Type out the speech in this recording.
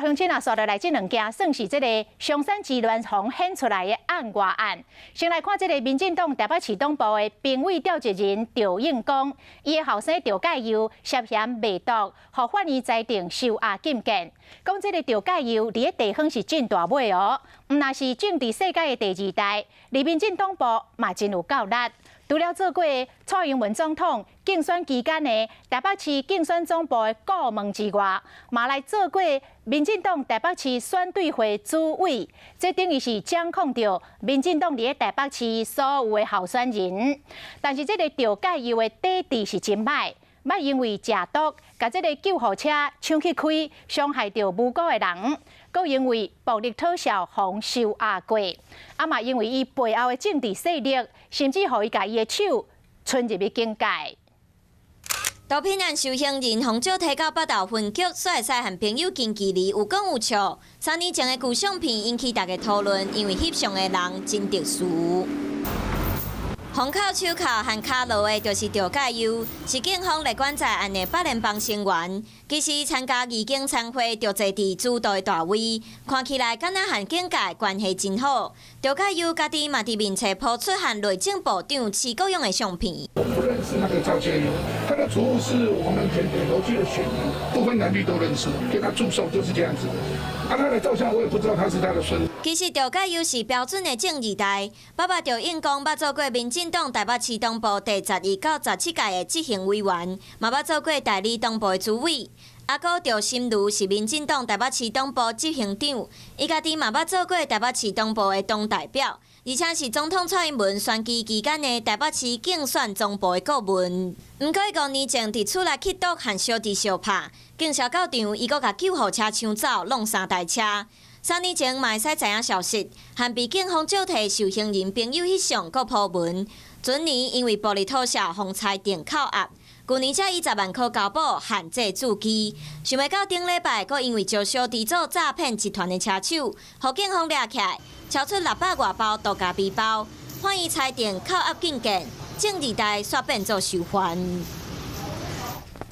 乡亲啊，刷落来这两件，算是这个松山市乱红显出来的案外案。先来看这个民进党台北市党部的评委调查人赵应光，伊的后生赵介佑涉嫌卖毒，互法院裁定收押禁见。讲这个赵介佑伫个地方是真大尾哦，毋那是政治世界的第二代，离民进党部嘛真有够力。除了做过蔡英文总统竞选期间的台北市竞选总部的顾问之外，嘛来做过民进党台北市选对会主委，这等于是掌控着民进党伫个台北市所有的候选人。但是这个赵介佑的底子是真歹，莫因为食毒，甲这个救护车抢去开，伤害着无辜的人。佮因为暴力讨小，互收押过，嘛因为伊背后的政治势力，甚至互伊家己的手伸入去境界。毒品案受刑人洪少提到北投分局，说会使和朋友近距离有讲有笑。3年前的旧相片引起大家讨论，因为翕相的人真特殊。胸口、手铐和骹落的，就是赵介佑，是警方列管在案的8联邦成员。其实参加义警参会，就坐伫主导的大位，看起来敢若和警界关系真好。赵介佑家己嘛伫面册抛出和内政部长齐国勇的相片。我不认识那个赵介佑，他的族是我们田北楼区的选民，不分男女都认识，给他助手就是这样子。他的照相我也不知道他是他的孙。其实赵介佑是标准的正二代，爸爸赵应光捌做过民进党台北市党部第12到17届的执行委员，嘛捌做过代理党部的主委。阿哥赵心如是民进党台北市党部执行长，伊家己嘛捌做过台北市党部的党代表，而且是总统蔡英文选举期间的台北市竞选总部的顾问。不过5年前伫厝内吸毒和小弟相拍，警消到场，伊阁甲救护车抢走，弄3台车。3年前嘛会使知影消息，和被警方借摕受刑人朋友翕相，阁铺文。前年因为暴力讨小，互裁定扣押。去年才以10万块交保限制住机，想袂到顶礼拜，阁因为招小弟做诈骗集团的车手，互警方抓起来，超出600外包度假背包，判伊裁定扣押禁见，正二代煞变做受还。